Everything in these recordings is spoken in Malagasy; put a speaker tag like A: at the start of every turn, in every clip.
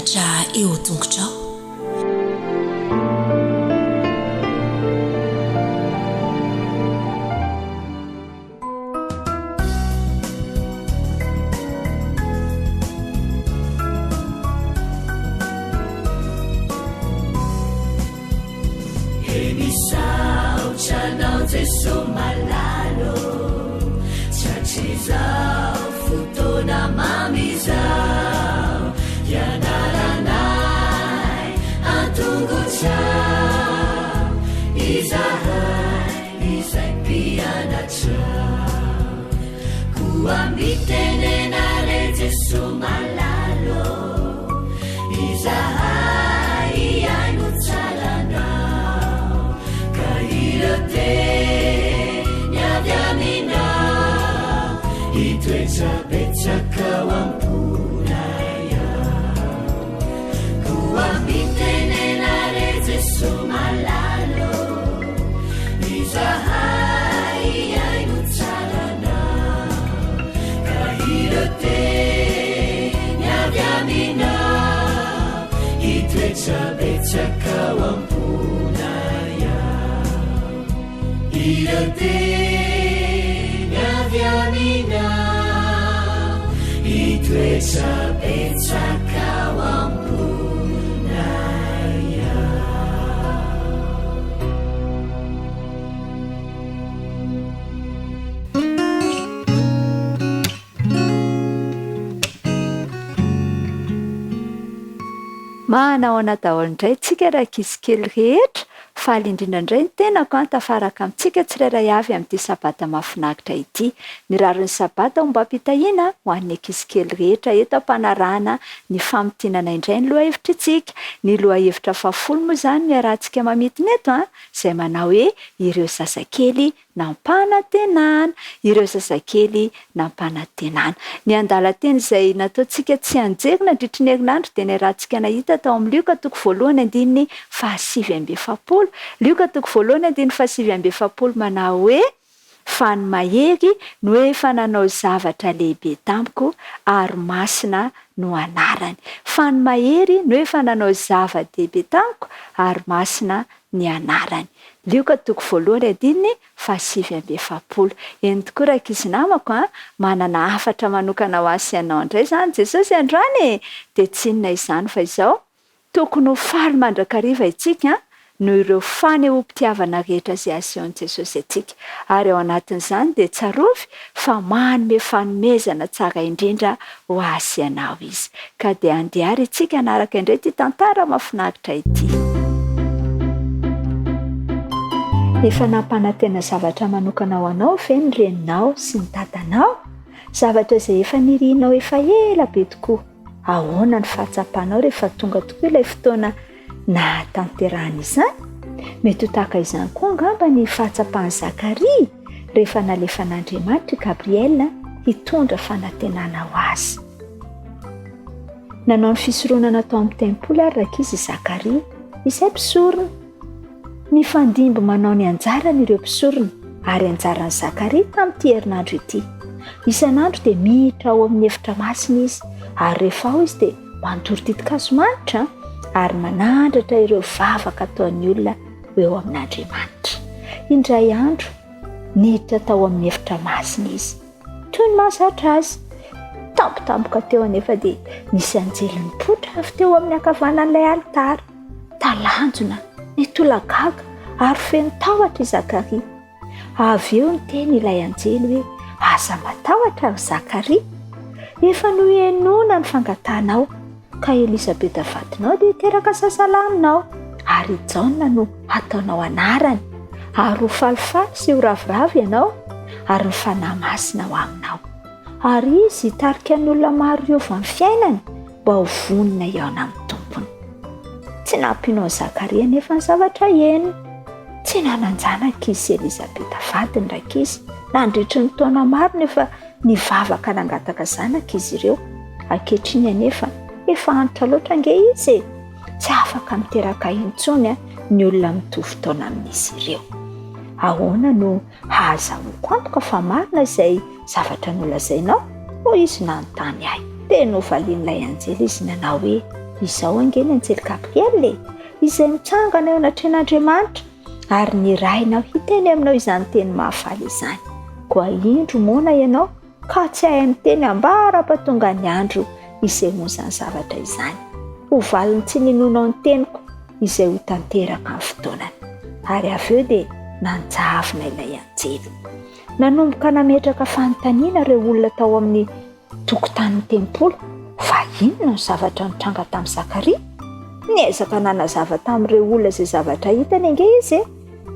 A: mianatra eo tongotrao.
B: Emisaucanao Jesu malalo chachizao futona mamizao yanaranai antunguchao izahai izai pianachao kuambitenenare Jesu malalo izahai iainuchalanao kairote nyadamina itwechapechakawampunaya kuambitenenare Jesu malalo izahai iainuchalanao kairote nyadamina itwechapechakawampunaya irote nyadamina itwechapechakawampunaya.
C: Manao anadaholy indray tsika raha kisikely rehetra faly indrindraindray ny tenako tafaraka amintsika tsirairay avy amin'ity sabata mahafinaritra ity. Ny rariny sabata mba ampitahiana ho an'ny ankizy rehetra eto ampanarahana ny famotinana indray ny loha hevitra itsika. Ny loha hevitra fafolo moa izany ny arahantsika mamitiny eto izay manao hoe ireo zazakely nampanantenana, ireo zazakely nampanantenana. Ny andalan-teny izay nataontsika tsy anjery nandritry ny herinandro dia ny arahantsika nahita tao amin'ny Lioka toko voalohany andininy fahasivy amby efapolo. Lioka toko voalohany andininy fahasivy amby efapolo manao hoe fa ny mahery no efa nanao zavatra lehibe tamiko ary masina no anarany. Fa ny mahery no efa nanao zava-dehibe tamiko ary masina ny anarany. Lioka toko voalohany andininy fahasivy amby efapolo. Eny tokoa raha ankizy namako manana hafatra manokana ho azy ianao indray izany Jesosy androany dia tsy inona izany fa izao tokony ho faly mandrakariva itsika no ireo fanehoam-pitiavana rehetra izay asehon'i Jesosy atsika. Ary ao anatin'izany dia tsarovy fa manome fanomezana tsara indrindra ho azy ianao izy. Ka dia andehary itsika hanaraka indray ity tantara mahafinaritra ity. Efa nampanantena zavatra manokana ho anao ve ny reninao sy ny dadanao? Zavatra izay efa nirianao efa ela be tokoa. Ahoana ny fahatsapanao rehefa tonga tokoa ilay fotoana na tanterahana izany? Mety ho tahaka izany koa angamba ny fahatsapan'i Zakaria rehefa nalefan'Andriamanitra Gabriel hitondra fanantenana ho azy. Nanao ny fisorohana tao amin'ny tempoly ary ankizy Zakaria izay mpisorona. Nifandimby manao ny anjarany ireo mpisorona ary anjaran'i Zakaria tamin'ity herinandro ity. Isan'andro dia miditra ao amin'ny efitra masina izy ary rehefa ao izy dia mandory titi-kazomanitra ary manandratra ireo vavaka ataon'ny olona eo amin'Andriamanitra. Indray andro niditra tao amin'ny efitra masina izy. Toy ny mahazatra azy, tampotampoka teo anefa dia nisy anjely nipoitra avy teo amin'ny ankavanan'ilay alitara. Talanjona, nitolagaga ary feno tahotra i Zakaria. Avy eo niteny ilay anjely hoe aza matahotra ry Zakaria, efa nohenona ny fangatanao ka Elisabeta vadinao dia teraka sasalaminao ary Jaona no ataonao anarany ary ho falifaly sy ho ravoravo ianao ary ny fanahy masina ho aminao. Ary izy hitarika ny olona maro hiova amin'ny fiainany mba ho vonina hiaona amin'ny tompony. Tsy nampianao Zakaria nefa ny zavatra henony. Tsy nananjana ankizy Elisabeta vadiny rakizy. Nandritry ny taona maro nefa nivavaka nangataka zanaka izy ireo. Ankehitriny anefa efa antitra loatra ange izy. Tsy afaka miteraka intsony ny olona mitovy taona amin'izy ireo. Ahoana no ahazahoako antoka fa marina izay zavatra nolazainao? Hoy izy nanontany ahy. Tena novalian'ilay anjely izy nanao hoe Izao ange ny anjely Gabriel izay mitsangana eo anatrehan'Andriamanitra ary ny rainao hiteny aminao izany teny mahafaly izany. Koa indro mona ianao ka tsy hahay teny ambara-pahatonga ny andro izay moa izany zavatra izany. Ho valiny tsy ninonao ny teniko izay ho tanteraka amin'ny fotoanany. Ary avy eo dia nanjavona ilay anjely. Nanomboka nametraka fanontaniana ireo olona tao amin'ny tokotanin'ny tempolo fa inona ny zavatra nitranga tamin'i Zakaria. Niezaka nanazava tamin'ireo olona izay zavatra hitany ange izy.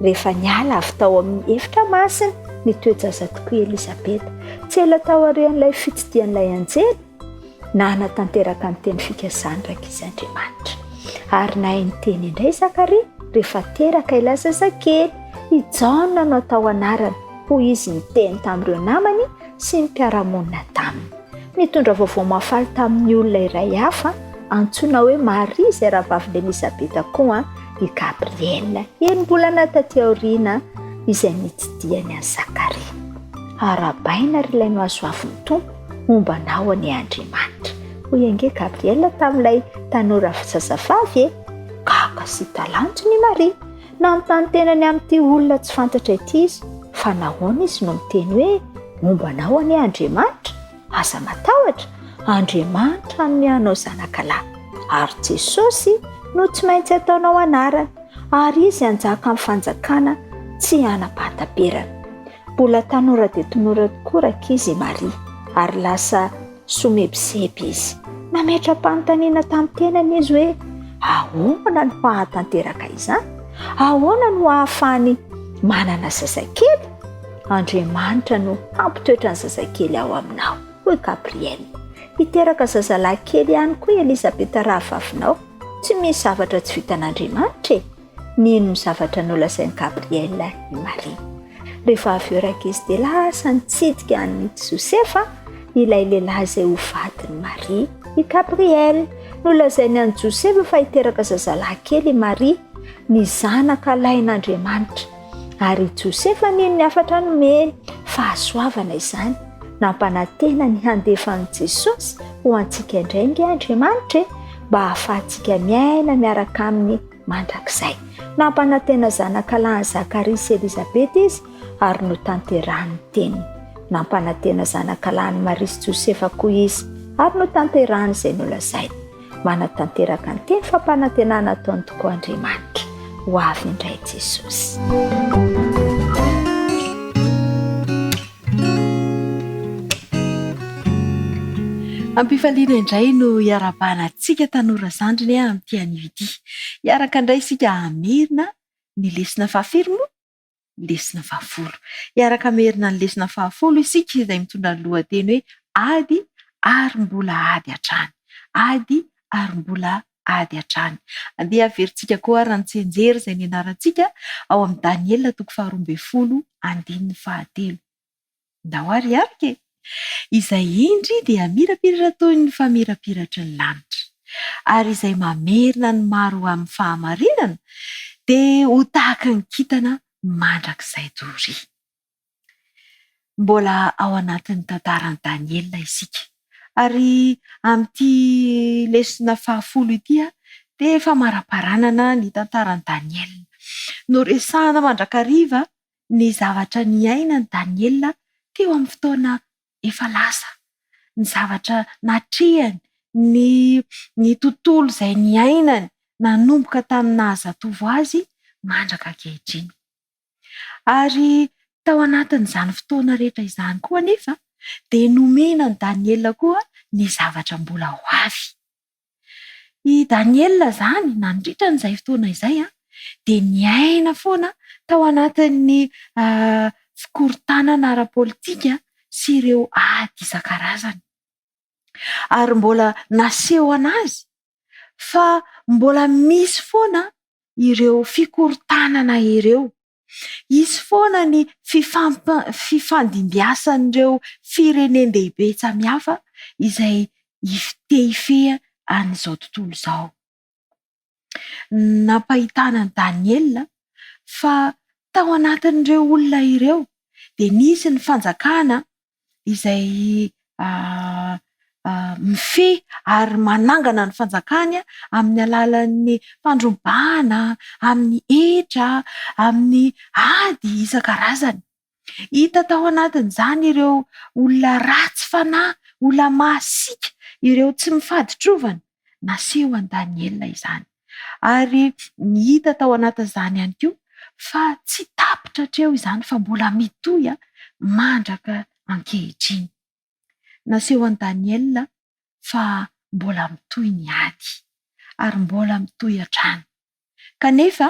C: Rehefa niala avy tao amin'ny efitra masina ny toe-jaza tokoa Elisabeta, tsy ela tao aorian'ilay fitsidian'ilay anjely na hanatanteraka ny teny fikasany rak'iz'Andriamanitra. Ary nahay ny teny indray Zakaria rehefa teraka ilay zazakely hijaona no atao anarany ho izy ny teny tamin'ireo namany sy ny mpiara-monina taminy. Nitondra vaovao mahafaly tamin'ny olona iray hafa antsoina hoe Maria izay rahavavin'i Elisabeta koa i Gabriel, enim-bolana taty aoriana izay nitsidiany an'i Zakaria. Arabaina ry ilay mahazo avin'ny tompo momba nao any Andriamanitra. Hoy ange Gabriel tamin'ilay tanora zazavavy gaga sy talanjo ny Maria. Nanontany tenany amin'ity olona tsy fantatra ity izy fa nahoana izy no miteny hoe momba nao any Andriamanitra. Aza matahotra, Andriamanitra no mianao zanakalahy ary Jesosy no tsy maintsy ataonao anarany ary izy anjaka amin'ny fanjakana tsy anam-pahatamperana. Mbola tanora dia tanora tokoa rakizy Maria ary lasa somebiseby izy. Nametra-panontaniana tamin'ny tenany izy hoe ahoana no hahatanteraka izany? Ahoana no hahafahany manana zazakely? Andriamanitra no hampitoetra ny zazakely ao aminao. Hoy Gabriel, hiteraka zazalahy kely ihany koa Elisabeta rahavavinao. Tsy misy zavatra tsy vitan'Andriamanitra. Nino ny zavatra nolazain'i Gabriel i Maria. Rehefa avy eo rakizy dia lasa nitsidika an'i Josefa, ilay lehilahy izay ho vadin'i Maria i Gabriel. Nolazainy an'i Josefa fa hiteraka zazalahy kely i Maria, ny zanaka lain'Andriamanitra. Ary Josefa nino ny afatra nomeny fahasoavana izany, nampanantena ny handefan'i Jesosy ho antsika indray nge Andriamanitra mba hahafahantsika miaina miaraka aminy mandrakizay. Nampanantena zanakalahy Zakaria sy Elisabeta izy ary no tanterahany teny. Nampanantena zanakalahy Maria sy Josefa koa izy ary no tanterahany izay nolazainy. Manatanteraka ny teny fampanantenana ataony tokoa Andriamanitra. Ho avy indray Jesosy.
A: Ampifaliana indray no iarabana antsika tanora zandriny amin'ity anio ity. Iaraka indray isika amerina ny lesona fahafiro moa lesona fahafolo. Iaraka amerina ny lesona fahafolo isika izay mitondra ny lohateny hoe ady ary mbola ady hatrany. Ady ary mbola ady hatrany. Andeha averintsika koa ary an-tsenjery izay nianarantsika ao amin'ny Daniela 12:9. Ndao ary arike. Izay indry dia mirapiratra toy ny famirapiratry ny lanitra ary izay mamerina ny maro amin'ny fahamarinana dia ho tahaka ny kintana mandrakizay dory. Mbola ao anatin'ny tantaran'i Daniela isika ary amin'ity lesona fahafolo ity dia efa maraparanana ny tantaran'i Daniela. Noresahana mandrakariva ny zavatra niainan'i Daniela teo amin'ny fotoana efa lasa, ny zavatra natrehany, ny tontolo izay niainany nanomboka tamin'ny nahazatovo azy mandraka ankehitriny. Ary tao anatin'izany fotoana rehetra izany koa nefa dia nomenan'i Daniela koa ny zavatra mbola ho avy. I Daniela zany nandritra n'izay fotoana izay dia niaina foana tao anatin'ny fikorontanana ara-politika sy ireo ady isan-karazany. Ary mbola naseho anazy fa mbola misy foana ireo fikorontanana ireo. Isy foana ny fifandimbiasan'ireo firenendehibe samihafa izay te-hifeha an'izao tontolo izao. Napahitana an'i Daniela fa tao anatin'ireo olona ireo dia nisy ny fanjakana izay mifehy ary manangana ny fanjakany amin'ny alalan'ny fandrombana, amin'ny hetra, amin'ny ady isan-karazany. Hita tao anatin'izany ireo olona ratsy fanahy, olona masika, ireo tsy mifady trovana, naseho an'i Daniela izany. Ary ny hita tao anatin'izany ihany koa fa tsy tapitra hatreo izany fa mbola mitohy mandraka ankehitriny. Naseho an'i Daniela fa mbola mitohy ny ady ary mbola mitohy hatrany. Kanefa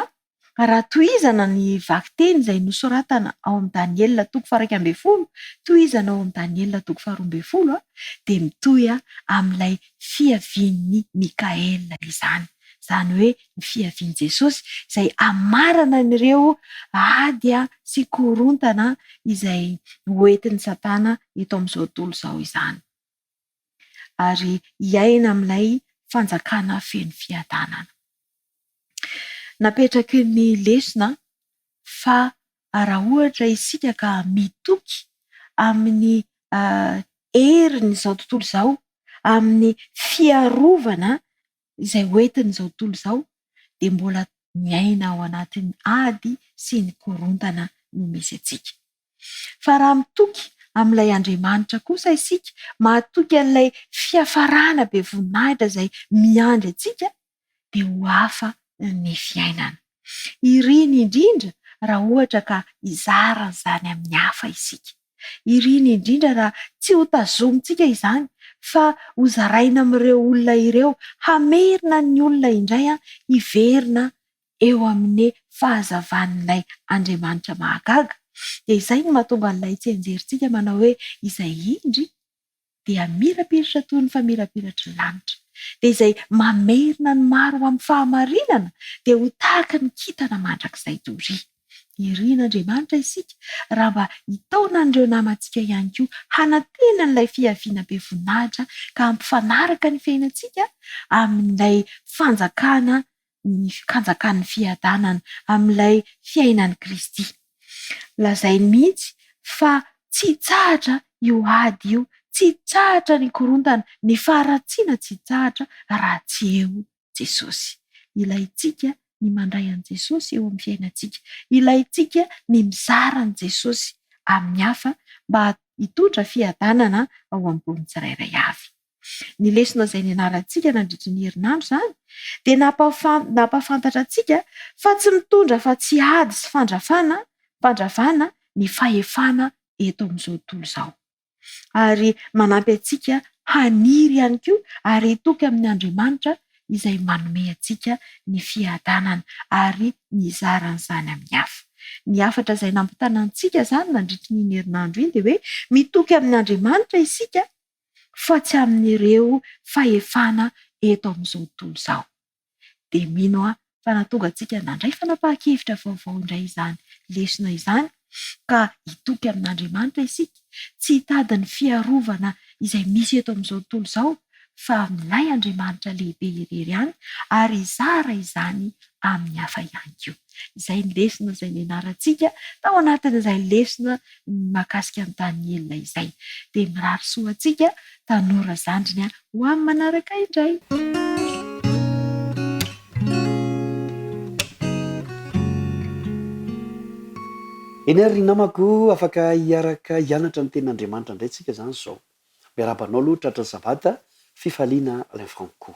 A: raha tohizana ny vakiteny izay nosoratana ao amin'ny Daniela 1:12, tohizana ao amin'ny Daniela 2:12 dia mitohy amin'ilay fiavian'ny Mikaela izany. Izany hoe ny fiavian'i Jesosy izay hamarana an'ireo ady sy korontana izay hoentin'ny Satana eto amin'izao tontolo izao izany. Ary hiaina amin'ilay fanjakana feno fiadanana. Napetraky ny lesona fa raha ohatra isika ka mitoky amin'ny herin'izao tontolo izao, amin'ny fiarovana izay hoentin'izao tontolo izao, dia mbola miaina ao anatin'ny ady sy ny korontana no misy atsika. Fa raha mitoky amin'ilay Andriamanitra kosa isika, mahatoky an'ilay fiafarana be voninahitra izay miandry atsika, dia ho hafa ny fiainana. Iriny indrindra raha ohatra ka hizara izany amin'ny hafa isika. Iriny indrindra raha tsy ho tazomintsika izany fa ho zaraina amin'ireo olona ireo, hamerina ny olona indray hiverina eo amin'ny fahazavan'ilay Andriamanitra mahagaga. Dia izay no mahatonga an'ilay tsianjerintsika manao hoe izay indry dia mirapiratra toy ny famirapiratry ny lanitra. Dia izay mamerina ny maro amin'ny fahamarinana dia ho tahaka ny kintana mandrakizay doria. Irin'Andriamanitra isika raha mba hitaona an'ireo namantsika ihany koa hanantena an'ilay fiaviana be voninahitra ka hampifanaraka ny fiainantsika amin'ilay fanjakana, ny fanjakan'ny fiadanana, amin'ilay fiainan'i Kristy. Lazainy mihitsy fa tsy hitsahatra io ady io, tsy hitsahatra ny korontana, ny faharatsiana tsy hitsahatra raha tsy eo Jesosy. Ilaintsika ny mandray an'i Jesosy eo amin'ny fiainantsika. Ilaintsika ny mizara an'i Jesosy amin'ny hafa mba hitondra fiadanana ao ambony tsirairay avy. Ny lesona izay nianarantsika nandritra ny herinandro izany dia nampahafantatra antsika fa tsy mitondra fa tsy ady sy fandravana ny fahefana eto amin'izao tontolo izao. Ary manampy antsika haniry ihany koa ary hitoky amin'ny Andriamanitra izay manome antsika ny fiadanana ary ny zaran'izany amin'ny hafa. Ny hafatra izay nampitana antsika izany nandritra ny herinandro iny dia hoe mitoky amin'ny Andriamanitra isika fa tsy amin'ireo fahefana eto amin'izao tontolo izao. Dia mino fa nahatonga antsika nandray fanapahan-kevitra vaovao indray izany lesona izany ka hitoky amin'Andriamanitra isika, tsy hitady ny fiarovana izay misy eto amin'izao tontolo izao fa amin'ilay Andriamanitra lehibe irery ihany ary izara izany amin'ny hafa ihany koa. Izay ny lesona izay nianarantsika tao anatin'izay lesona mahakasika ny Daniela izay. Dia mirary soa antsika Tanora Zandriny ho amin'ny manaraka indray.
D: Eny ary namako afaka hiaraka hianatra ny tenin'Andriamanitra indray tsika izany izao. Miarabanao aloha tratra sabata fifaliana Alain Franco.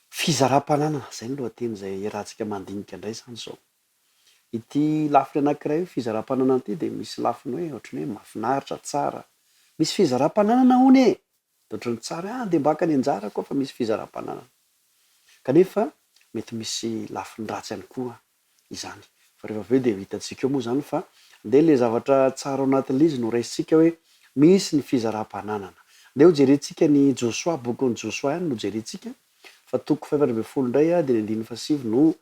D: Fizaram-pananana izay ny lohateny izay iarahantsika mandinika indray izany izao. Ity lafiny anankiray fizaram-pananana ity dia misy lafiny hoe ohatran'ny hoe mahafinaritra tsara. Misy fizaram-pananana hony e. Ohatran'ny tsara dia mbaka ny anjara koa fa misy fizaram-pananana. Kanefa mety misy lafiny ratsy ihany koa izany. Fa rehefa avy eo dia hitantsika eo moa izany fa andeha ilay zavatra tsara ao anatin'ilay izy no raisitsika hoe misy ny fizaram-pananana. Andeha ho jerentsika ny Josua, bokin'ny Josua ihany no jerentsika fa 4:12 indray dia ny 5 no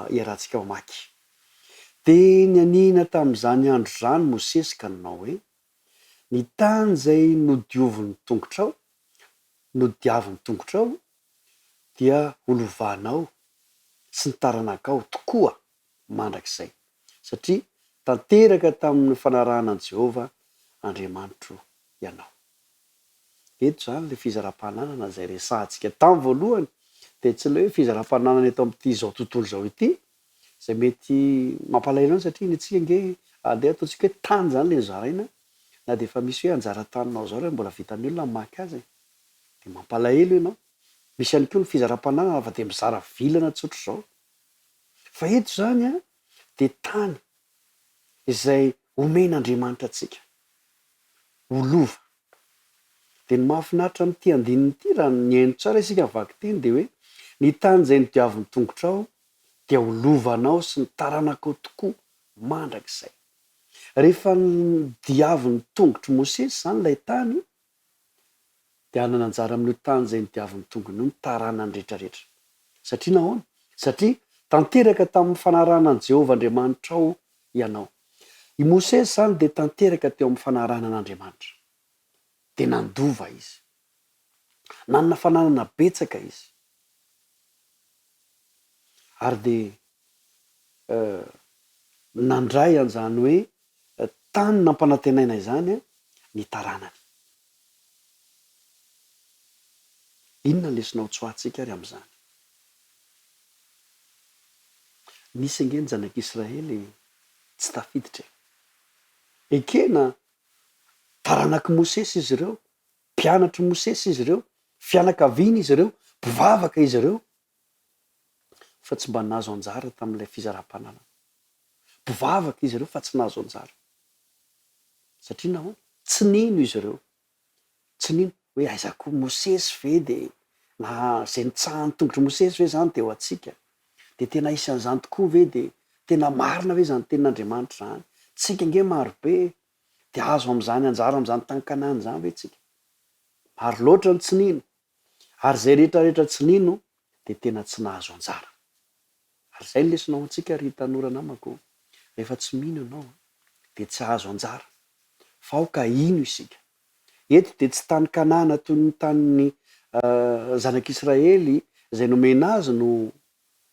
D: iarahantsika mamaky. Dia ny anina tamin'izany andro izany Mosesy ka nanao hoe ny tany izay nodiaviny tongotrao dia olovanao sy ny taranakao tokoa mandrakizay satria tanteraka tamin'ny fanarahan'i Jehovah Andriamanitro ianao. eto zany le fizaram-pananana zay resahantsika tamin'ny voalohany de tsy le hoe fizaram-pananana eto amin'ity zao tontolo zao ity zay mety mampalahelo any satria nytsika nge andeha ataontsika hoe tany zany le zaraina na de efa misy hoe anjara taninao zao re mbola vitan'ny olona mamaky azy de mampalahelo ianao. Misy ihany koa ny fizaram-pananana fa de mizara vilana tsotro zao fa eto zany a de tany izay omen'Andriamanitra atsika olova de ny mahafinaritra n'ity andininy ity raha ny haino tsara isika vaky teny de hoe ny tany zay nidiavin'ny tongotra ao dia olovanao sy ny taranakao tokoa mandrakizay. Rehefa nidiavin'ny tongotry Mosesy zany lay tany de anana anjara amin'io tany zay nidiavin'ny tongony io ny taranany rehetrarehetra satria nahoana satria tanteraka tamin'ny fanarahanan'i Jehovah Andriamanitra ao ianao. I Mosesy zany de tanteraka teo amin'ny fanaranan'Andriamanitra de nandova izy nanana fananana betsaka izy ary de nandray an'izany hoe tany nampanantenaina izany ny taranany. Inona lesonao tsoatsika ary amin'izany? Nisy ange ny zanak'Israely tsy tafiditra ekena taranaky Mosesy izy ireo, mpianatry Mosesy izy ireo, fianakaviana izy ireo, mpivavaka izy ireo fa tsy mba nahazo anjara tamin'ilay fizaram-pananana. Mpivavaka izy ireo fa tsy nahazo anjara satria nahoana tsy nino izy ireo, tsy nino hoe aiza koa Mosesy ve de na zay nitsahan'ny tongotry Mosesy ve zany de ho atsika de tena isan'izany tokoa ve de tena marina ve zany tenin'Andriamanitra zany, tsika nge maro be de azo am'izany anjara am'izany tany Kanana zany ve tsika? Maro loatra ny tsy nino ary zay rehetrarehetra tsy nino de tena tsy nahazo anjara. Ary zay lesonao antsika ry tanora namako, rehefa tsy mino ianao de tsy ahazo anjara fa ao ka ino isika? Eto de tsy tany Kanana toy ny tanin'ny zanak'Israely zay nomena azy no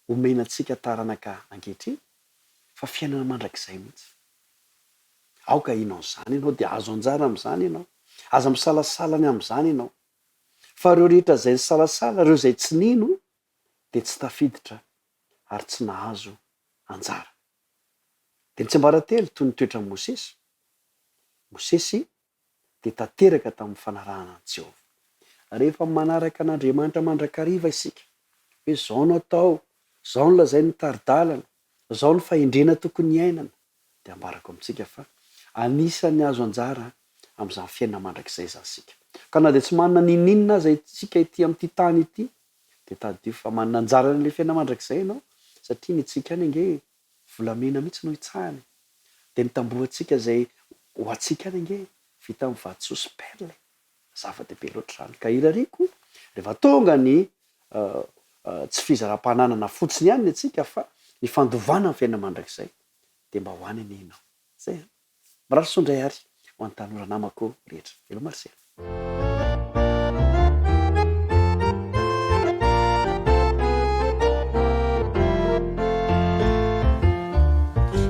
D: omenantsika taranaka ankehitriny fa fiainana mandrakizay mihitsy. Aoka ino an'izany ianao de azo anjara amin'izany ianao, aza misalasalany amin'izany ianao fa ireo rehetra zay salasala, ireo zay tsy nino de tsy tafiditra ary tsy nahazo anjara. De ny tsiambaratelo toy ny toetra Mosesy. Mosesy de tanteraka tamin'ny fanarahanan'i Jehovah. Rehefa manaraka an'Andriamanitra mandrakariva isika hoe zao no atao, zao no lazay ny taridalana, zao ny fahendrena tokony iainana de ambarako amintsika fa anisany azo anjara amin'izany fiainana mandrakizay zany sika. Ka na de tsy manana nininona aza itsika ity amin'ity tany ity de tadio fa manana anjara n'le fiainana mandrakizay ianao satria ny tsika any ange volamena mihitsy no hitsahany de ny tambohantsika zay ho atsika any ange vita amin'ny vatosy perle zava-dehibe loatra zany. Ka irariko rehefa tonga ny tsy fizaram-pananana fotsiny ihany ny atsika fa ny fandovana ny fiainana mandrakizay de mba ho any ianao. Zay mirary sondray ary ho an'ny tanora namako rehetra. Elo Marcel.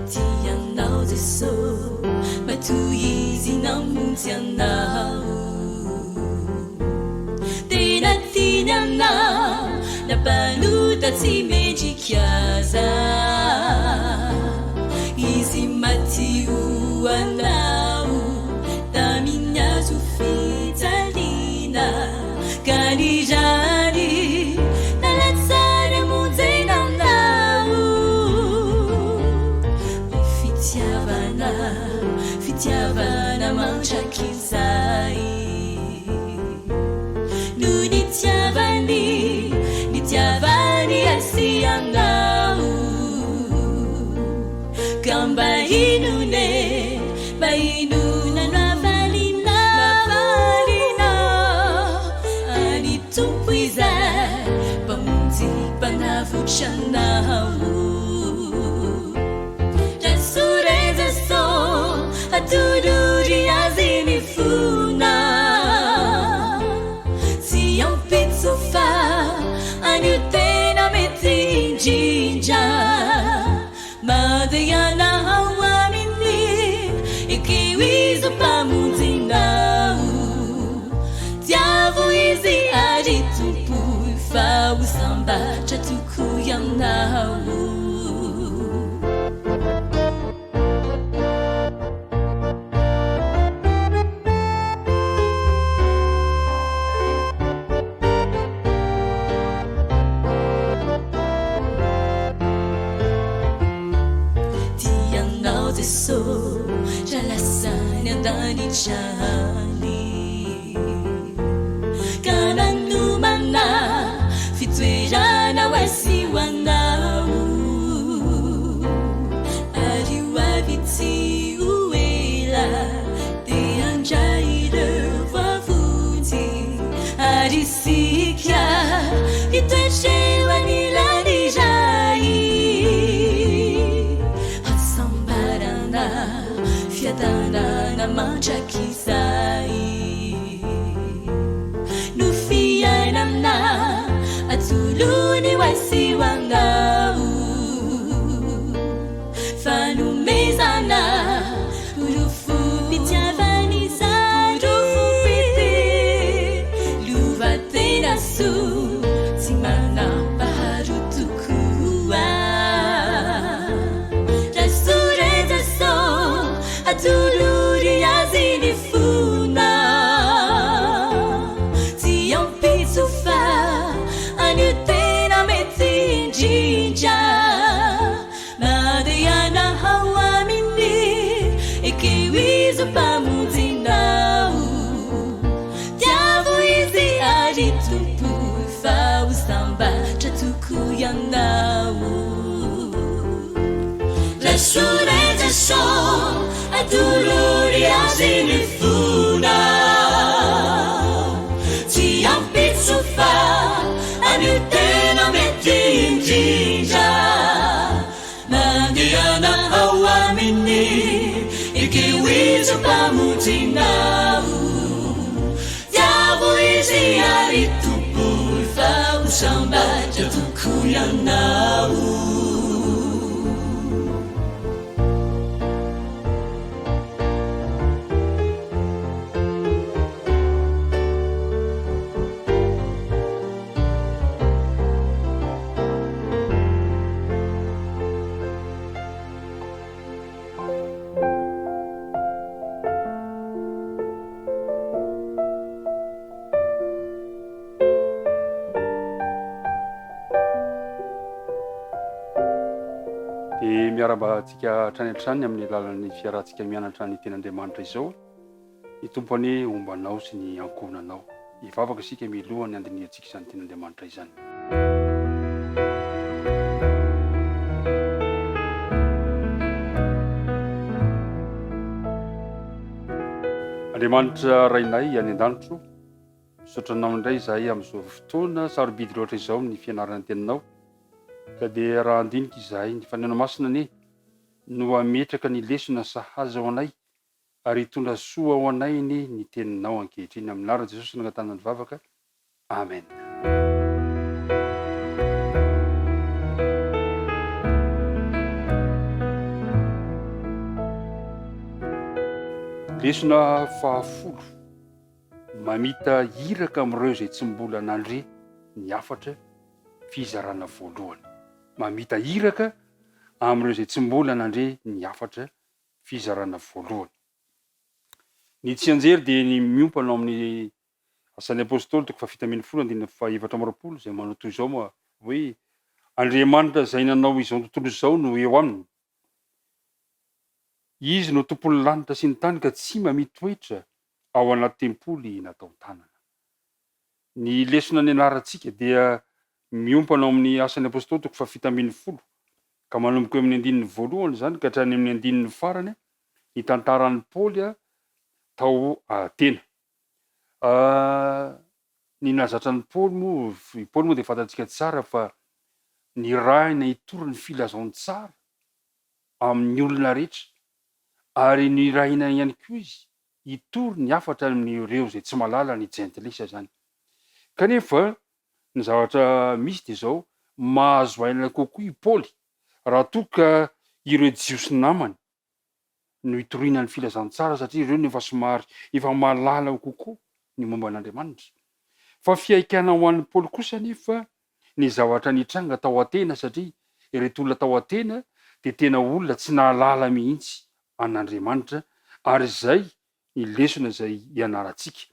B: Tianao Jesô, matoizy namonjy anao. Tena tiany anao, nampanota tsy mendrika aza. Izy matio anao, tamin'ny azo fijaliana. Ka ny rany nalatsara monjena anao. Fitiavana mandrakizay. No nitiavany asianao. Ka mba inona no avalinao. Any tompo izay mpamonjy mpanavotra anao. Rasorezasô atorory azy ny fona. Tsy ampitso fa anio tena mety indrindra. Mandeha anao aminy ekeho izy mpamonjinao. anao tianao Jesô tralasany andanitrany kananomana fitoerana ho asihoanao ary ho avy tsy ho ela dia handray ireo vavonjy ary isika hitoetreo anilany iray hasambarana fiadanana mandrakizay no fiainamina atolony ho asihoanao fanomezana rofo fitiavany izay rofo pity lovatena soa tsy manam-paharo tokoa rasorezasô atolory azy ny fona tsy ampitso fa anio tena mety indrindra mandeana ao aminy ekeo izy mpamonjinao tiavo izy ary tompoy fa ho sambatra toko ianao rasorezasô atolory azy ny fona tsy ampitso fa anio tena mety indrindra mandeana ao aminy ekeo izy mpamonjinao tiavo izy ary tompoy fa ho sambatra toko ianao
E: dia miara-mbantsika hatrany an-trany amin'ny alalan'ny fiarahantsika mianatra ny ten'Andriamanitra izao ny tompony ombanao sy ny ankonanao hivavaka isika milohany andiniantsika izany ten'Andriamanitra izany Andriamanitra rainay any an-danitro misaotranao indray izahay amin'izao fotoana sarobidy loatra izao amin'ny fianarana teninao ka dia raha andinika izahay ny fanena masina anie no ametraka ny lesona sahaza ao anay ary hitondra soa ao anay ny teninao ankehitriny amin'ny anaran'i Jesosy nangatana ny vavaka amen lesona fahafolo mamita hiraka amin'ireo izay tsy mbola nandre ny afatra fizarana voalohany mamita hiraka amin'ireo izay tsy mbola nandre ny afatra fizarana voalohany ny tsy anjery dia ny miompana amin'ny asan'ny apôstôly toko fafitambin'ny folo andinina fahaefatra amby roapolo izay manao toy izao moa hoe Andriamanitra izay nanao izao tontolo izao no eo aminy izy no tompony lanitra sy ny tany ka tsy mamitoetra ao anaty tempoly natao tanana ny lesona ny anarantsika dia miompana amin'ny asan'ny apôstôly toko fafitambin'ny folo ka manomboka eo amin'ny andininy voalohany zany ka hatrany amin'ny andininy farany ny tantaran'ny Paoly tao Atena ny nazatran'ny Paoly moa dia fantatsika tsara fa ny rahina hitory ny filazaony tsara amin'ny olona rehetra ary ny rahina ihany koa izy hitory ny afatra amin'ireo izay tsy malala ny jentilisa zany kanefa ny zavatra misy dia zao mahazo aina kokoa i Paoly raha toka ireo jiosy namany no hitoriana ny filazany tsara satria ireo nefa somary efa malala kokoa ny momba an'Andriamanitra fa fiaikana ho an'ny Paoly kosa nefa ny zavatra nitranga tao atena satria ireto olona tao atena de tena olona tsy nahalala mihitsy an'Andriamanitra ary zay ny lesona zay ianarantsika.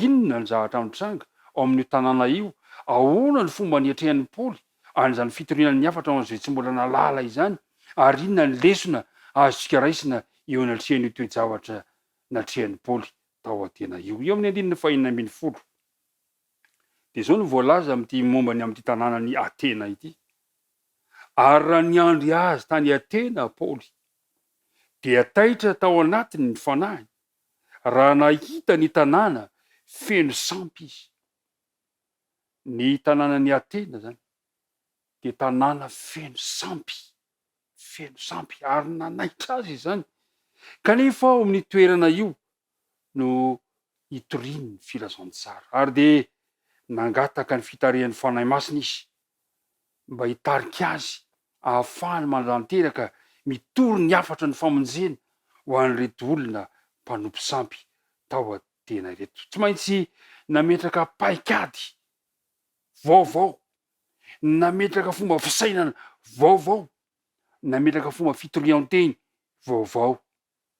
E: Inona ny zavatra mitranga ao amin'io tanàna io? Ahoana ny fomba niatrehan'ny Paoly an'izany fitorianany niafatra ao zay tsy mbola nalala izany? Ary inona ny lesona azontsika raisina eo anatrehan'io toe-javatra natrehan'ny Paoly tao atena io? Eo amin'ny andininy fahinana ambin'ny folo. De zao no voalaza am'ty mombany am'ty tanànany Atena ity. Ary raha niandry azy tany Atena Paoly dia taitra tao anatiny ny fanahiny raha nahita ny tanàna feno sampy izy. Ny tanànany Atena zany de tanàna feno sampy ary nanaitra azy izany. Kanefa ao amin'ny toerana io no itoriany ny filazantsara ary de nangataka ny fitarehan'ny fanahy masina izy mba hitarika azy ahafahany mandanteraka mitory ny afatra ny famonjena ho an'ireto olona mpanompo sampy tao Atena ireto. Tsy maintsy nametraka paikady vaovao, nametraka fomba fisainana vaovao, nametraka fomba fitorian-teny vaovao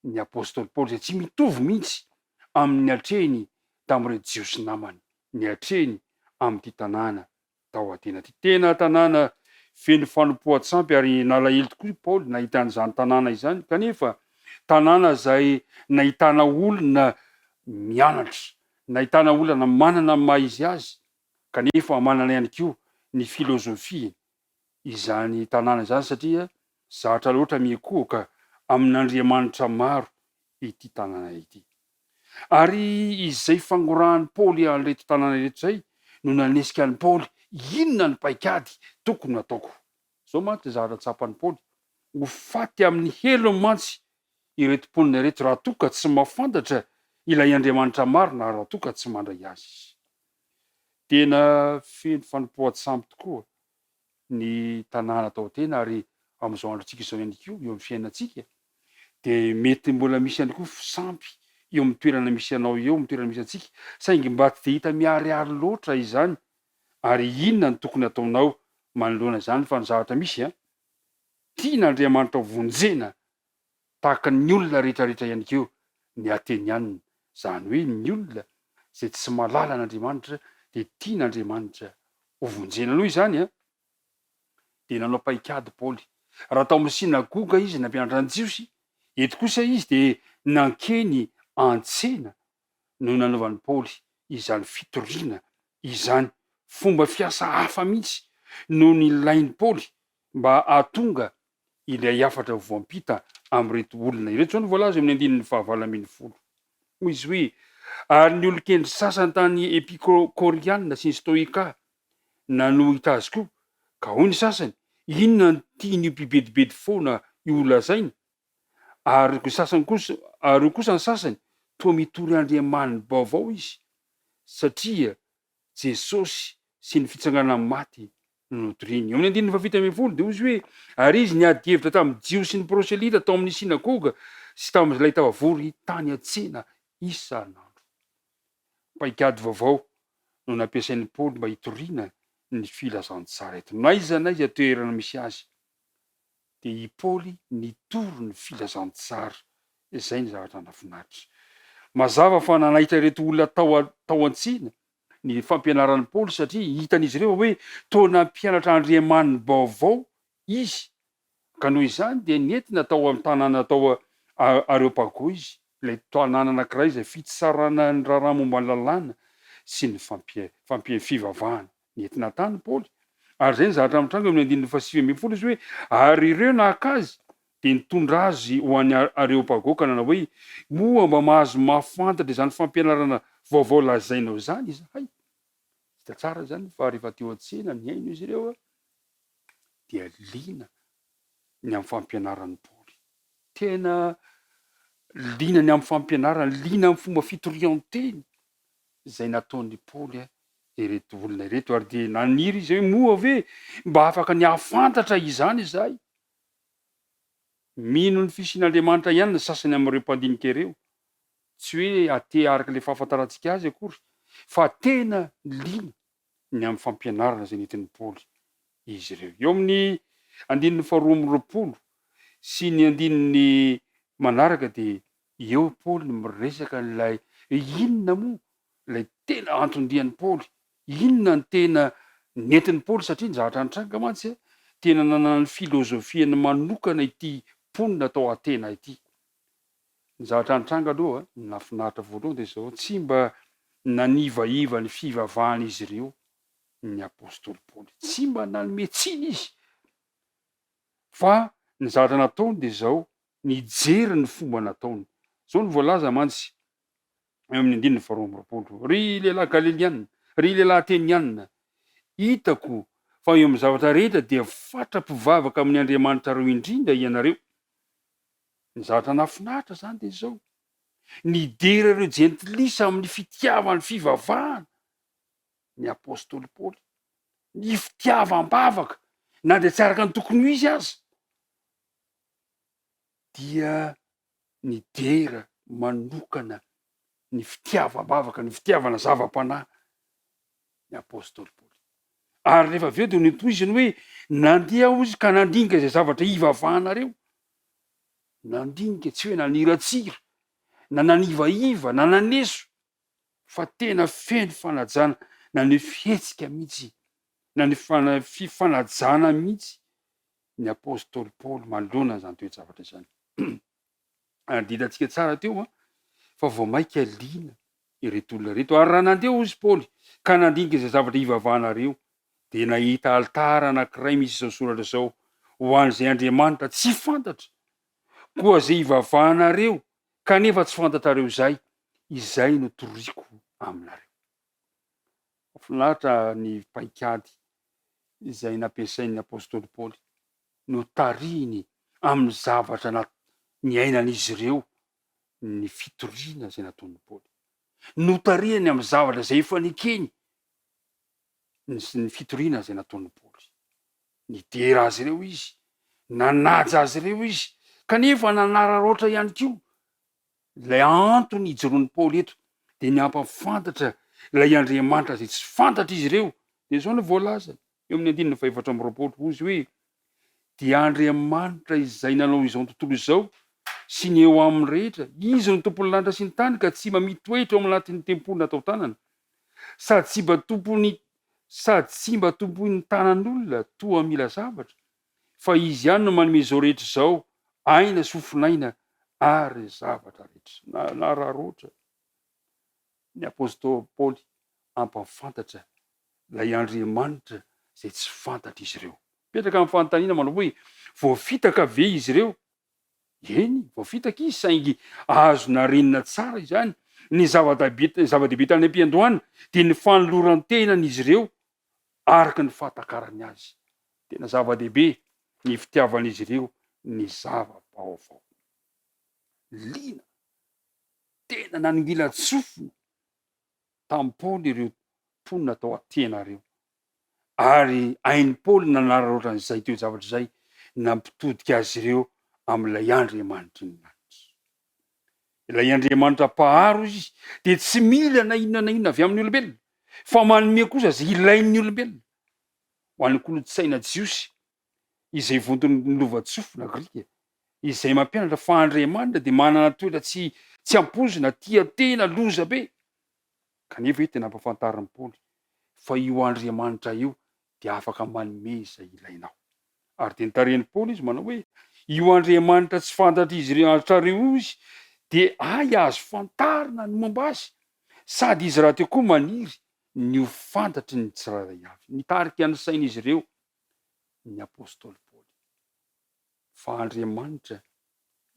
E: ny apôstôly Paoly zay tsy mitovy mihitsy amin'ny hatreny tamin'ireo jiosy namany, ny hatreny am'ty tanàna tao Atena ty. Tena tanàna feno fanompoan-tsampy ary nalahelo tokoa Paoly nahita an'izany tanàna izany kanefa tanàna zay nahitana olona mianatra, nahitana olona manana maha izy azy kanefa manana ihany koa ny filôzofia izany tanàna izany satria zatra loatra miekoka amin'Andriamanitra maro ity tanàna ity. Ary izay fangorahany Paoly an'ireto tanàna reto zay no nanesika an'i Paoly inona ny paikady tokony nataoko. Zao mantsy zavatra tsapan'i Paoly ho faty amin'ny helo mantsy ireto mponina reto raha toka tsy mahafantatra ilay Andriamanitra marina raha toka tsy mandray azy. Tena feno fanompoan-tsampy tokoa ny tanàna tao Atena ary am'izao androntsika izao ihany koa eo amin'ny fiainantsika de mety mbola misy ihany koa sampy eo amin'ny toerana misy anao eo amin'ny toerana misy antsika saingy mba tsy de hita miariary loatra izany ary inona ny tokony ataonao manoloana izany fa ny zavatra misy tian'Andriamanitra vonjena tahaka ny olona rehetrarehetra ihany keo ny Atenianina, zany hoe ny olona zay tsy malala an'Andriamanitra de tian'Andriamanitra ho vonjena aloha izany de nanao paikady Paoly. Raha tao amin'ny sinagoga izy nampianatra ny jiosy, eto kosa izy de nankeny an-tsena no nanaovan'i Paoly izany fitoriana izany. Fomba fiasa hafa mihitsy no nilain'i Paoly mba hahatonga ilay afatra voampita am'ireto olona ireto. Zao no voalaza amin'ny andininy fahavalo ambin'ny folo. Hoy izy hoe ary ny olon-kendry sasany tany Epikorianina sy ny Stoika nanohita azy koa ka hoy ny sasany inona ny tian'io mpibedibedy foana io lazaina ary kosa ny sasany toa mitory Andriamanina baovao izy satria Jesosy sy ny fitsanganany maty no notoriany. Amin'ny andininy fahavalo ambin'ny folo de hoy izy hoe ary izy niady hevitra tamin'ny jiosy sy ny proselita tao amin'ny sinagoga sy tamin'ilay tavavory tany Atsena isan'andro. Paikady vaovao no nampiasain'ny Paoly mba hitoriana ny filazantsara eto. N'aiza n'aiza toerana misy azy de i Paoly nitory ny filazantsara. Izay ny zavatra nafinaritra. Mazava fa nanaitra ireto olona tao an-tsena ny fampianaran'ny Paoly satria hitan'izy ireo hoe toa nampianatra Andriamanina baovao izy. Ka noho izany de nentina tao amin'ny tanàna tao Areopago izy, ilay tanàna anankiray izay fitsarana ny raharaha momba ny lalàna sy ny fivavahana nentina tany Paoly. Ary zay ny zavatra mitranga amin'ny andininy fahasivy ambin'ny folo izy hoe ary ireo nahaka azy de nitondra azy ho an'ny Areopago ka nanao hoe moa mba mahazo mahafantatra izany fampianarana vaovao lazainao zany izahay. Hita tsara zany fa rehefa teo an-tsena miaino izy ireo dia liana ny amin'ny fampianaran'ny Paoly. Tena liana ny amin'ny fampianarana, liana amin'ny fomba fitorian-teny zay nataon'ny Paoly ireto olona ireto ary de naniry izy hoe moa ve mba afaka ny hahafantatra izany izahay. Mino ny fisian'Andriamanitra ihany ny sasany amin'ireo mpandinika ireo, tsy hoe ate araka le fahafantarantsika azy akory fa tena liana ny amin'ny fampianarana zay nentin'ny Paoly izy ireo. Eo amin'ny andininy faharoa amby roapolo sy ny andininy manaraka de eo Paoly miresaka n'lay inona moa lay tena antondrian'ny Paoly, inona ny tena nentin'ny Paoly satria ny zavatra nitranga mantsy tena nanana ny filozofiany manokana ity mponina atao atena ity. Ny zavatra nitranga aloha nafinaritra voalohany de zao tsy mba nanivaiva ny fivavahana izy ireo ny apôstôly Paoly, tsy mba nanome tsiny izy fa ny zavatra nataony de zao nijery ny fomba nataony. Zao ny voalaza mantsy eo amin'ny andininy faharoa amby roapolo: ry lehilahy galiliana, ry lehilahy ateniana, hitako fa eo amin'ny zavatra rehetra dia fatra-pivavaka amin'ny Andriamanitra reo indrindra ianareo. Ny zavatra nafinaritra zany de zao nidery ireo jentilisa amin'ny fitiavany fivavahana ny apôstôly Paoly, ny fitiavam-bavaka na de tsy araka ny tokony ho izy aza dia nidera manokana ny fitiavam-bavaka, ny fitiavana zava-panahy ny apôstôly Paoly. Ary rehefa avy eo de nitohiziny hoe nandeha izy ka nandinika zay zavatra ivavahanareo, nandinika tsy hoe naniratsira na nanivaiva na naneso fa tena feno fanajana na ny fihetsika mihitsy na ny fifanajana mihitsy ny apôstôly Paoly manoloana zany toe-javatra zany. Ditantsika tsara teo fa vao maika liana ireto olona reto, ary raha nandeha izy Paoly ka nandinika zay zavatra ivavahanareo de nahita alitara anankiray misy zao soratra zao: ho an'izay Andriamanitra tsy fantatra, koa zay ivavahanareo kanefa tsy fantatrareo izay no toriko aminareo. Mahafinaritra ny paikady izay nampiasain'ny apôstôly Paoly no tariny amin'ny zavatra niainan'izy ireo, ny fitoriana zay nataon'ny Paoly, no tarihany amin'ny zavatra zay efa nikeny ny fitoriana zay nataon'ny Paoly. Nidera azy ireo izy, nanaja azy ireo izy, kanefa nanararoatra ihany koa lay antony ijoroan'ny Paoly eto de ny ampafantatra lay Andriamanitra zay tsy fantatra izy ireo. De zao ny voalaza eo amin'ny andininy fahaefatra amby roapolo ozy hoe: dia Andriamanitra izay nanao izao tontolo izao sy ny eo amin'ny rehetra, izy no tompony lanitra sy ny tany ka tsy mba mitoetra ao anatin'ny tempony natao tanana, sady tsy mba tompony tanan'olona toa mila zavatra, fa izy ihany no manome zao rehetra zao, aina sofinaina ary zavatra rehetra. Nararoatra ny apôstôly Paoly ampafantatra lay Andriamanitra zay tsy fantatra izy ireo. Petraka amin'ny fanontaniana manao hoe voafitaka ve izy ireo? Eny, voafitaka izy, saingy azo narenina tsara izany ny zava-dehibe tany am-piandohana de ny fanoloran-tenan'izy ireo araka ny fahatakarany azy. Tena zava-dehibe ny fitiavan'izy ireo ny zava-baovao. Lina tena naningila tsofina tamin'ny Paoly ireo mponina atao atena reo, ary ain'ny Paoly nanararoatra an'izay toe-javatra zay nampitodika azy ireo amin'ilay Andriamanitra ny lanitra. Ilay Andriamanitra paharo izy de tsy mila na inona na inona avy amin'ny olombelona, fa manome kosa zay ilain'ny olombelona. Ho an'ny kolotsaina jiosy izay vontony lova-tsofina Grika, izay mampianatra fa Andriamanitra de manana toetra tsy ampozina, tia tena loza be. Kanefa io tena ampafantarin'ny Paoly fa io Andriamanitra io de afaka manome izay ilainao. Ary de nitaren'ny Paoly izy manao hoe io Andriamanitra tsy fantatra izy rehetrareo izy de azo fantarina ny momba azy, sady izy raha teo koa maniry ny ho fantatry ny tsirairay avy. Nitarika ny sain'izy ireo ny apôstôly Paoly fa Andriamanitra,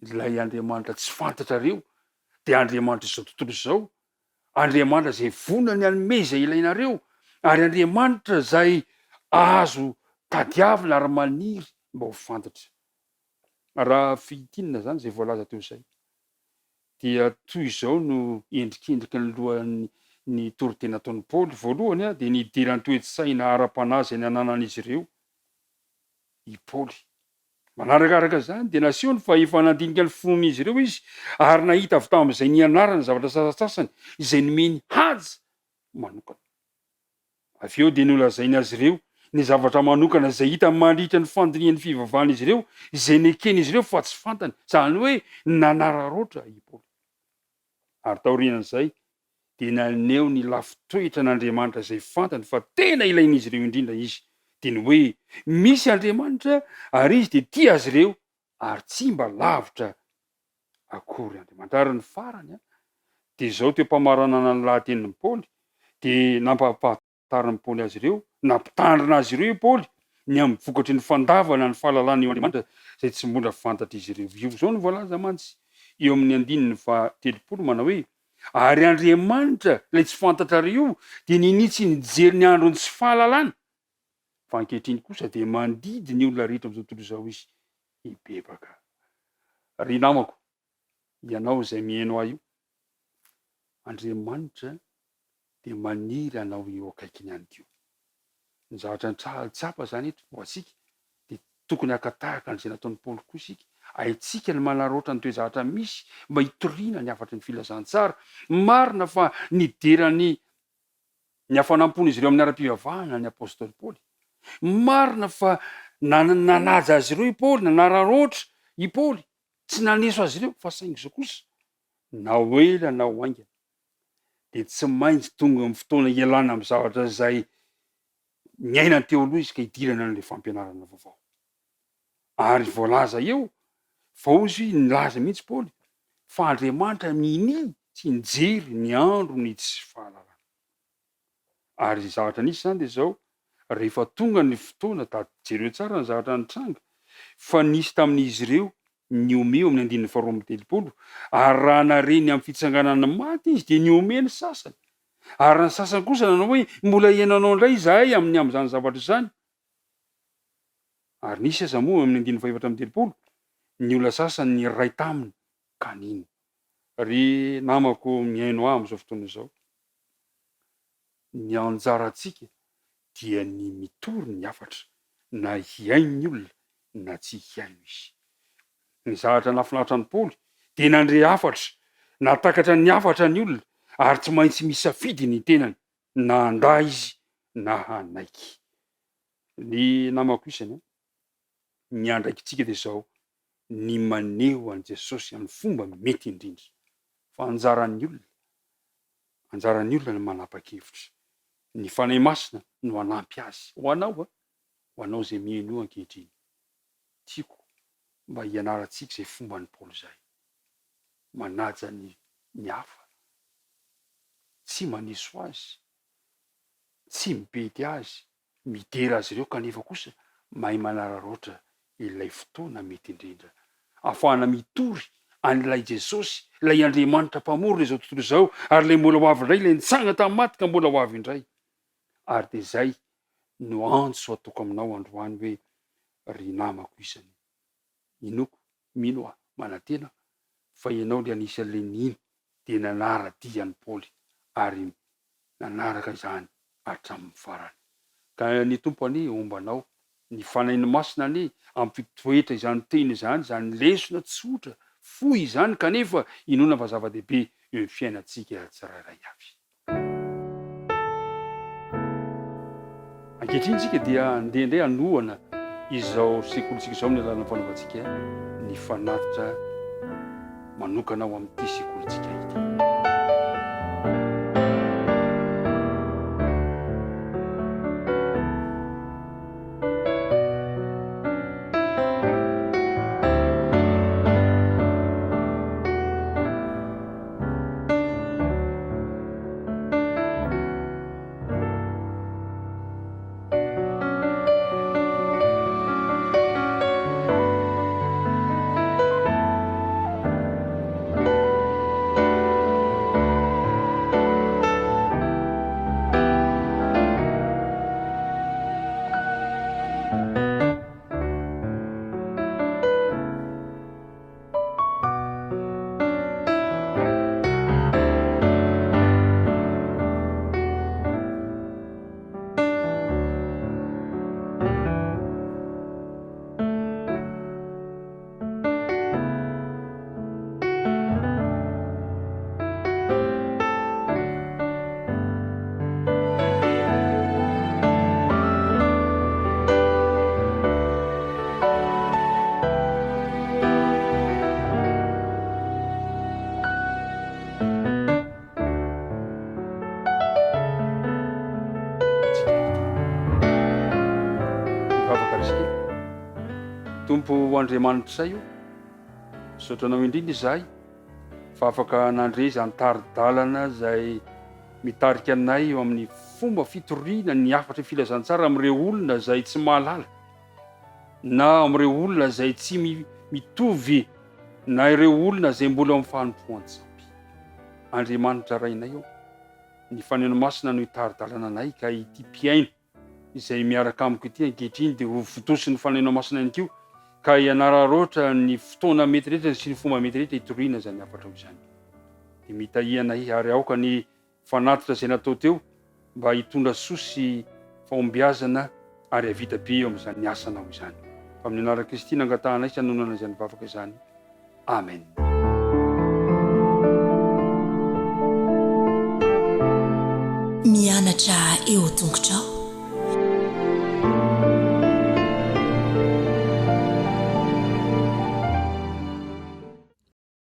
E: ilay Andriamanitra tsy fantatrareo de Andriamanitra izao tontolo izao, Andriamanitra zay vonany hanome izay ilainareo, ary Andriamanitra zay azo tadiavina ary maniry mba ho fantatra. Raha fihitinina zany zay voalaza teo zay dia toy izao no endrikendriky ny lohan'ny toritena ataon'ny Paoly. Voalohany de nidirany toe-tsaina ara-panahy zay nananan'izy ireo i Paoly. Manarakaraka zany de nasehony fa efa nandinika ny fonon'izy ireo izy, ary nahita avy tamin'izay nianarana zavatra sasasasany izay nomeny haja manokana. avy eo dia nolazainy azy ireo ny zavatra manokana izay hita mandritra ny fandinian'ny fivavahana izy ireo izay nekeny izy ireo fa tsy fantany, zany hoe nanararoatra i Paoly. Ary taorian'izay dia naneho ny lafitoetra n'Andriamanitra izay fantany fa tena ilain'izy ireo indrindra izy, dia ny hoe misy Andriamanitra ary izy dia tia azy ireo ary tsy mba lavitra akory Andriamanitra. Ary ny farany dia izao teo mpamaranana ny lahatenin'ny Paoly dia nampahafantarin'ny Paoly azy ireo, nampitandrina azy ireo i Paoly ny amin'ny vokatry ny fandavana ny fahalalana eo Andriamanitra izay tsy mbola fantatra izy ireo. Io zao ny voalaza mantsy eo amin'ny 1:30 manao hoe ary Andriamanitra ilay tsy fantatrareo dia ninitsy nijery ny androny tsy fahalalana, fa ankehitriny kosa dia mandidy ny olona rehetra amin'izao tontolo izao izy hibebaka. Ry namako, ianao izay mihaino ahy io, Andriamanitra dia maniry anao eo akaikiny ihany koa. Ny zavatra tsapa zany eto ho antsika dia tokony hakatahaka an'izay nataon'ny Paoly koa isika, haitsika ny manaroatra ny toe-zavatra misy mba hitoriana ny afatry ny filazantsara. Marina fa niderany ny hafanampon'izy ireo amin'ny ara-pivavahana ny apôstôly Paoly. Marina fa nanaja azy ireo i Paoly, nanararoatra i Paoly, tsy naneso azy ireo, fa saingy izao kosa na ho ela na ho aingana dia tsy maintsy tonga amin'ny fotoana ialana amin'ny zavatra izay niainany teo aloha izy ka hidirana an'ilay fampianarana vaovao. Ary voalaza eo vao izy nilaza mihitsy Paoly fa Andriamanitra ninitsy nijery ny andro ny tsy fahalalana. Ary zavatra nisy zany dia zao, rehefa tonga ny fotoana da jereo tsara ny zavatra nitranga fa nisy tamin'izy ireo ny omeo amin'ny 2:30 ary raha nareny amin'ny fitsanganana maty izy dia ny omeny sasany, ary ny sasany kosa nanao hoe mbola ihainanao indray izahay amin'izany zavatra izany. Ary nisy aza moa amin'ny 2:30 ny olona sasany ny ray taminy kanina. Ry namako mihaino ahy amin'izao fotoana izao, ny anjarantsika dia ny mitory ny hafatra, na hiaino ny olona na tsy hiaino izy. Ny zavatra nafinaritra ny Paoly dia nandre hafatra, natakatra ny hafatra ny olona ary tsy maintsy misafidy ny tenany, na handà izy na hanaiky. Ny namako isany ny andraikitsika dia zao, ny maneho an' Jesosy amin'ny fomba mety indrindra. Fa anjaran'ny olona ny manapa-kevitra, ny fanahy masina no hanampy azy ho anao izay mihaino io ankehitriny. Tiako mba hianarantsika izay fomba ny Paoly izay, manaja ny hafa, tsy maneso azy, tsy mibedy azy, midera azy ireo kanefa kosa mahay manararoatra ilay fotoana mety indrindra, ahafahana mitory an'ilay Jesosy, ilay Andriamanitra mpamorona izao tontolo izao, ary ilay mbola ho avy indray, ilay nitsanga tamin'ny maty ka mbola ho avy indray. Ary dia zay no antso ataoko aminao androany hoe ry namako isany, inoko mino aho manantena fa ianao le anisan'ilay nino dia nanara-dian'ny Paoly ary nanaraka izany hatramin'ny farany. Ka ny tompo anie ombanao ny fanahin'ny masina anie ampitoetra izany teny izany, izany lesona tsotra fohy izany kanefa inona fa zava-dehibe eo amin'ny fiainantsika tsirairay avy. Ankehitriny tsika dia andeha indray hanohana izao sekolitsika izao amin'ny alalana fanaovantsika ny fanatitra manokana ao amin'ity sekolitsika ity. tompo andriamanitra zay io saotranao indrindra izahay fa afaka nandre zany taridalana zay mitarika anay eo amin'ny fomba fitoriana ny afatra filazantsara amin'ireo olona zay tsy mahalala na amin'ireo olona zay tsy mitovy na ireo olona zay mbola amin'ny fanompoan-tsampy. Andriamanitra rainay eo ny faneno masina no hitaridalana anay ka ity mpiaina izay miaraka amiko ity ankehitriny dia ho fotosin'ny faneno masina ihany koa ka ianararoatra ny fotoana mety rehetra sy ny fomba mety rehetra hitoriana zany afatra ho izany dia mitahianay ary aoka ny fanatitra izay natao teo mba hitondra sosy fahombiazana ary havita be eo amin'izany asanao izany fa amin'ny anarana Kristy nangatahanay sy hanonana izany vavaka izany. Amen.
B: Mianatra eo tongotrao